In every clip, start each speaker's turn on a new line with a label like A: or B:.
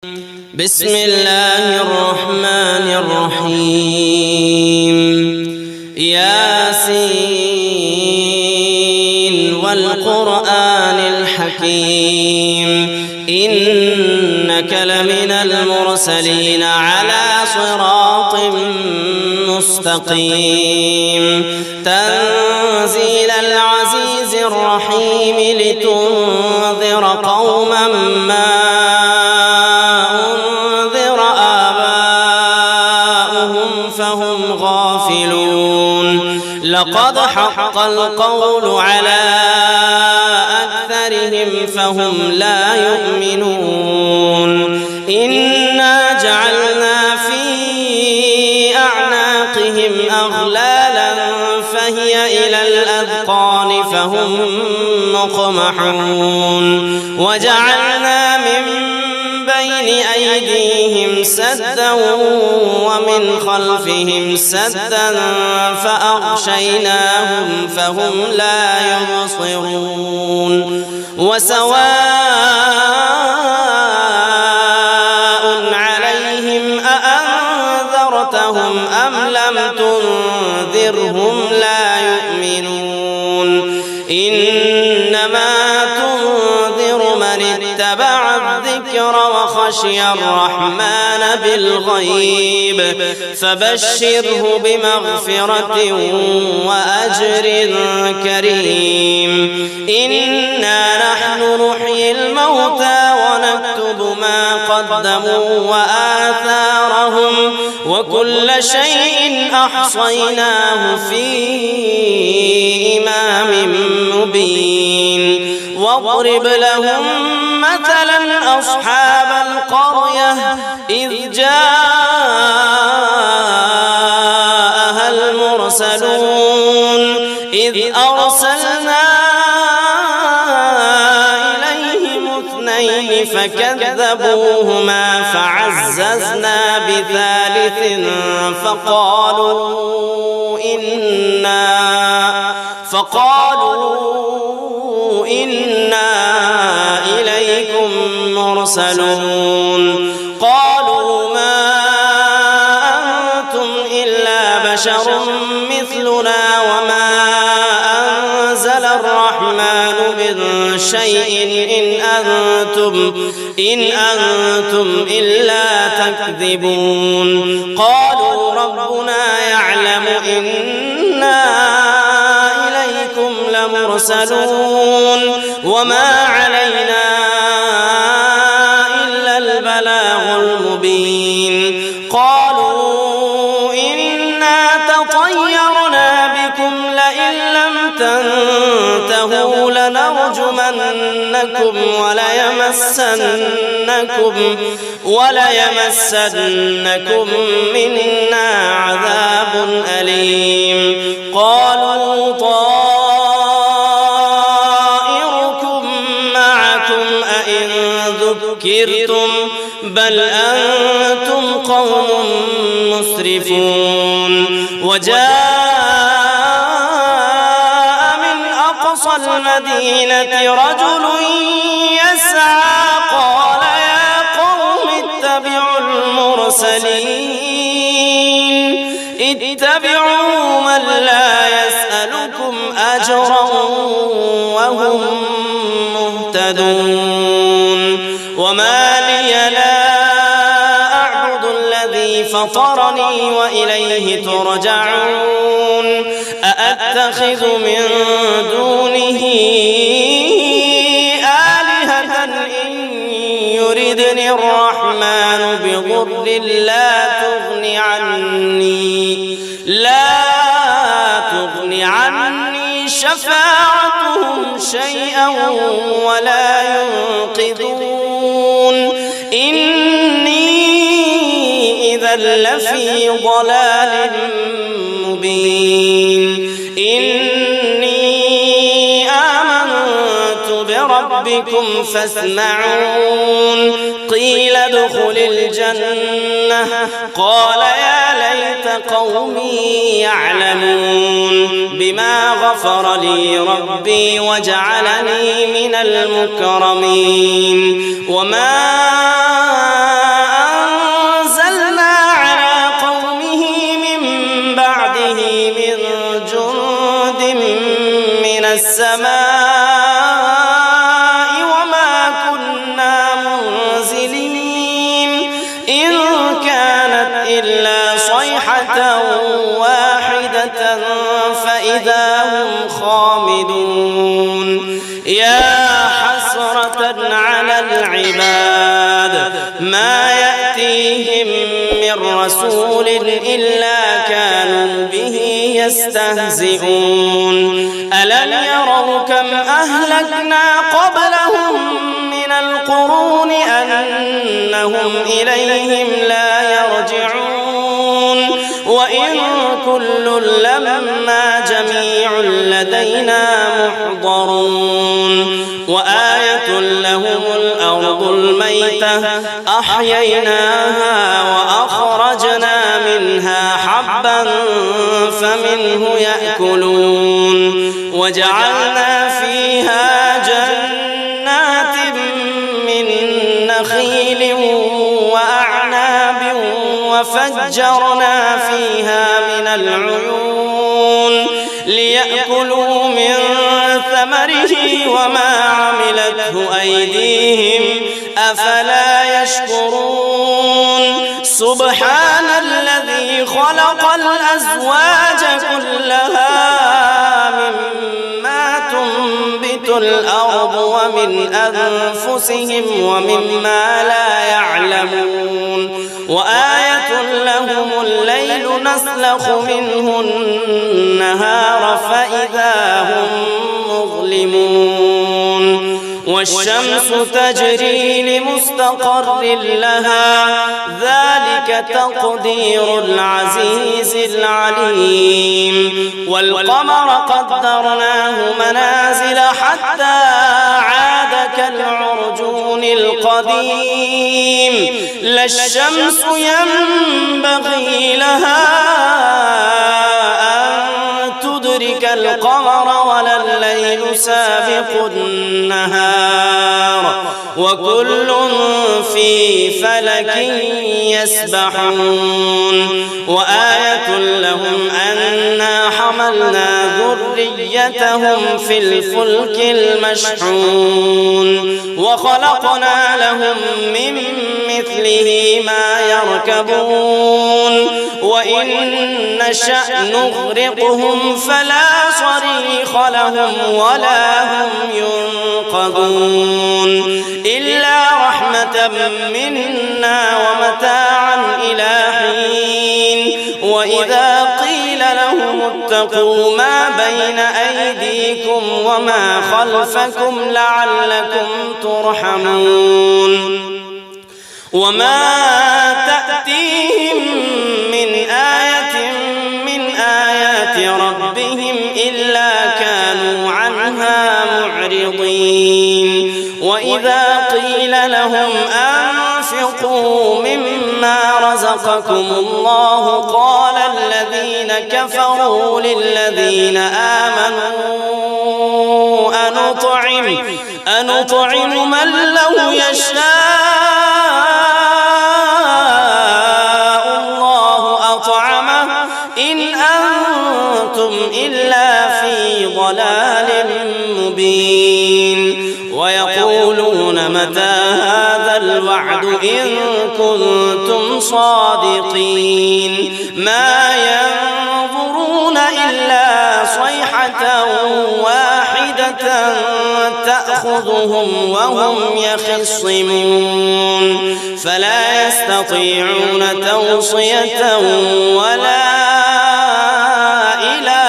A: بسم الله الرحمن الرحيم ياسين والقرآن الحكيم إنك لمن المرسلين على صراط مستقيم تنزيل العزيز الرحيم لتنذر قوما ما أنذر آباؤهم فهم غافلون لقد حق القول على أكثرهم فهم لا يؤمنون إنا جعلنا في أعناقهم أغلالا فهي إلى الأذقان فهم مقمحون وجعلنا من بين أيديهم سدا ومن خلفهم سدا فأغشيناهم فهم لا يبصرون وسواء عليهم أأنذرتهم أم لم تنذرهم لا يؤمنون إنما تنذر من اتبع الذكر وخشي الرحمن بالغيب فبشره بمغفرة وأجر كريم إنا نحن نحيي الموتى ونكتب ما قدموا وآثارهم وكل شيء أحصيناه في إمام مبين واضرب لهم مثلا أصحاب القرية إذ جاءها المرسلون إذ أرسلنا إليهم اثنين فكذبوهما فعززنا بثالث فقالوا إنا إليكم مرسلون قالوا ما أنتم إلا بشر مثلنا وما أنزل الرحمن من شيء إن أنتم إلا تكذبون قالوا ربنا يعلم إنا إليكم لمرسلون وما علينا إلا البلاغ المبين قالوا إنا تطيرنا بكم لئن لم تنتهوا لنرجمنكم وليمسنكم منا عذاب أليم قالوا طائركم معكم أئن ذكرتم بل أنتم قوم مسرفون وجاء من أقصى المدينة رجل يسعى قال يا قوم اتبعوا المرسلين اتبعوا من لا يسألكم أجرا وهم مهتدون وما لي لا أعبد الذي فطرني وإليه ترجعون أأتخذ من دونه آلهة إن يردني الرحمن بضر لا تغني عني شفاعتهم شيئا ولا ينقذون إني إذا لفي ضلال مبين إني آمنت بربكم فاسمعون قيل ادخل الجنة قال يا ليت قومي يعلمون بما غفر لي ربي وجعلني من المكرمين وما إلا صيحة واحدة فإذا هم خامدون يا حسرة على العباد ما يأتيهم من رسول إلا كانوا به يستهزئون ألم يروا كم أهلكنا قبلهم من القرون أنهم إليهم لا يرجعون وإن كل لما جميع لدينا محضرون وآية لهم الأرض الميتة أحييناها وأخرجنا منها حبا فمنه يأكلون وجعلنا فيها جنات من نخيل وأعناب وفجرنا فيها من العيون ليأكلوا من ثمره وما عملته أيديهم أفلا يشكرون سبحان الذي خلق الأزواج كلها مما تنبت الأرض ومن أنفسهم ومما لا يعلمون وآية لهم الليل نسلخ منه النهار فإذا هم مظلمون والشمس تجري لمستقر لها ذلك تقدير العزيز العليم والقمر قدرناه منازل حتى عاد كالعرجون القديم لا الشمس ينبغي لها أن تدرك القمر ولا الليل سابق النهار وكل في فلك يسبحون وآية لهم أنا حملنا ذريتهم في الفلك المشحون وخلقنا لهم من مثله ما يركبون وإن نشأ نغرقهم فلا صريخ لهم ولا هم ينقذون إلا رحمة منا ومتاعا إلى حين وإذا قيل لهم اتقوا ما بين أيديكم وما خلفكم لعلكم ترحمون وما تأتيهم من آية من آيات ربهم إلا كانوا عنها معرضين وإذا قيل لهم أنفقوا مما رزقكم الله قال الذين كفروا للذين آمنوا أنطعم من لو يشاء الله أطعمه إن أنتم إلا في ضلال مبين ويقولون متى هذا الوعد إن كنتم صادقين ما ينظرون إلا صيحة واحدة تأخذهم وهم يخصمون فلا يستطيعون توصية ولا إلى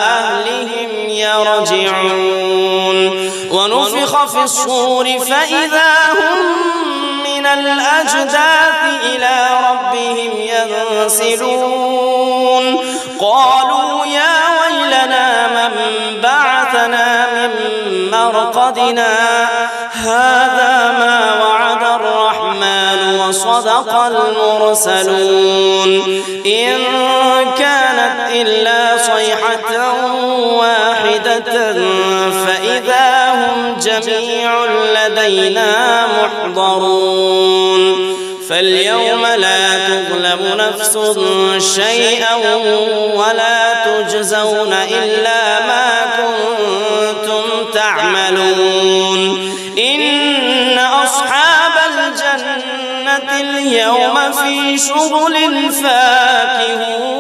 A: أهلهم يرجعون ونفخ في الصور فإذا هم من الأجداث إلى ربهم ينسلون قالوا يا ويلنا من بعثنا من مرقدنا هذا ما وعد الرحمن وصدق المرسلون إن كانت إلا صيحة واحدة فإذا هم جميع لدينا محضرون فاليوم لا تظلم نفس شيئا ولا تجزون إلا ما كنتم تعملون إن أصحاب الجنة اليوم في شغل فاكهون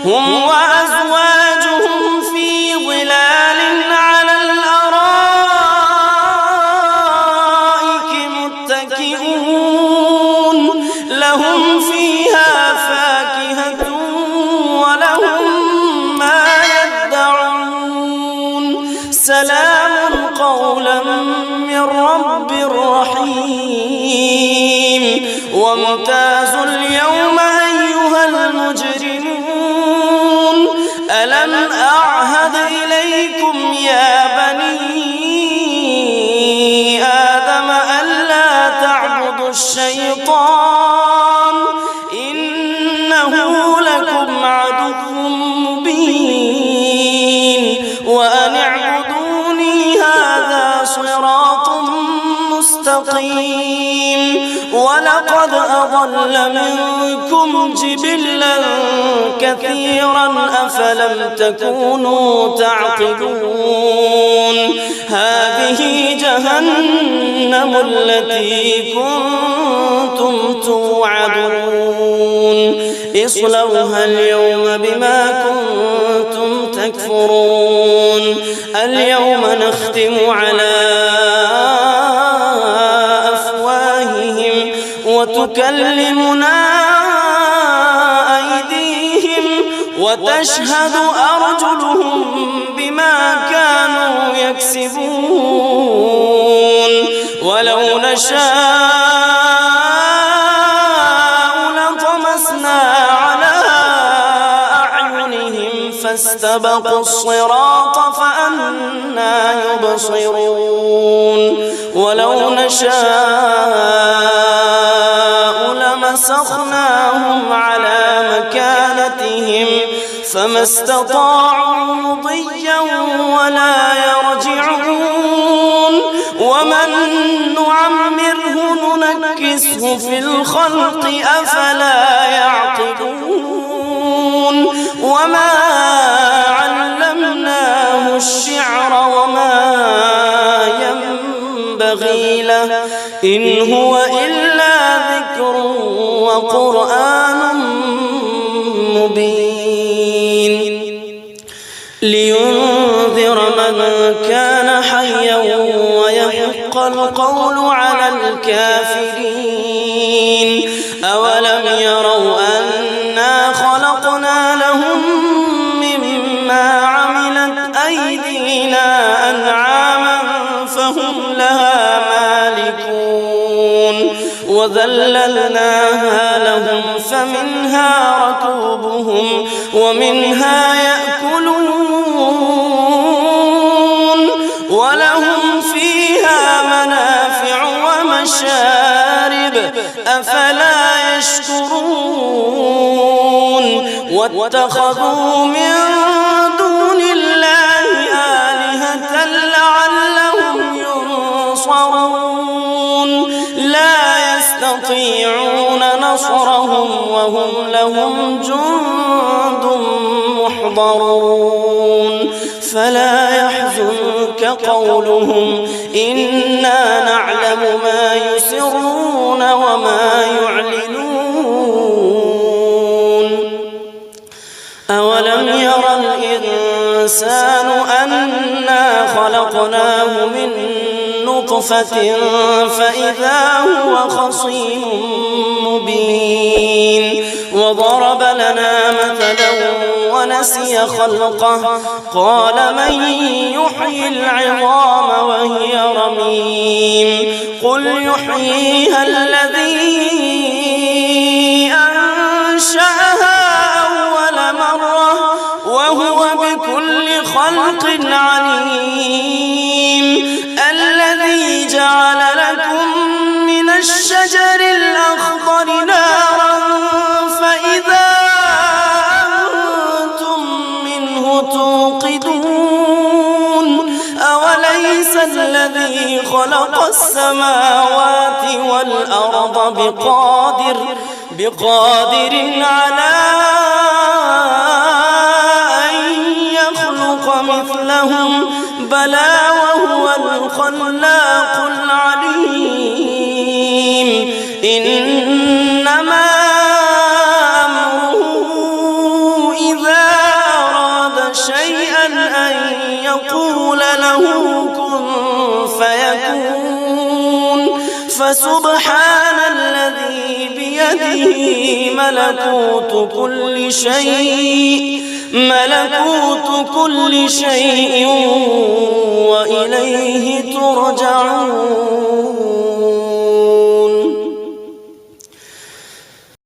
A: هم وأزواجهم في ظلال على الأرائك متكئون لهم فيها فاكهة ولهم ما يدعون سلام قولا من رب رحيم وامتازوا اليوم أيها المجرمون ألم أعهد إليكم يا بني آدم ألا تعبدوا الشيطان إنه لكم عدو مبين وأن اعبدوني هذا صراط مستقيم ولقد أضل منكم جبلا كثيرا أفلم تكونوا تعقلون هذه جهنم التي كنتم توعدون اصلوها اليوم بما كنتم تكفرون اليوم نختم على أفواههم وتكلمنا أيديهم وتشهد أرجلهم بما كانوا يكسبون ولو نشاء لطمسنا على أعينهم فاستبقوا الصراط فأنى يبصرون ولو نشاء لمسخناهم على مكانتهم فما استطاعوا مضيا ولا يرجعون ومن نعمره ننكسه في الخلق أفلا يعقلون وما علمناه الشعر وما ينبغي له إن هو إلا ذكر وقرآن مبين لينذر من كان حيا ويحق القول على الكافرين أولم يروا أنا خلقنا لهم مما عملت أيدينا أنعاما فهم لها مالكون وذللناها لهم فمنها ركوبهم ومنها يأكلون ولهم فيها منافع ومشارب أفلا يشكرون واتخذوا من دون الله آلهة لعلهم ينصرون لا يستطيعون نصرهم وهم لهم جند محضرون فلا يحزنك قولهم إنا نعلم ما يسرون وما يعلنون أولم ير الإنسان أنا خلقناه من نطفة فإذا هو خصيم مبين وضرب لنا مثلا ونسي خلقه قال من يحيي العظام وهي رميم قل يحييها الذي أنشأها أول مرة وهو بكل خلق عليم الذي جعل لكم من الشجر الأخضر نارا فإذا أنتم منه توقدون أوليس الذي خلق السماوات والأرض بقادر على أن يخلق مثلهم بلى وهو الخلاق العليم يقول له كن فيكون. فسبحان الذي بيده ملكوت كل شيء وإليه ترجعون.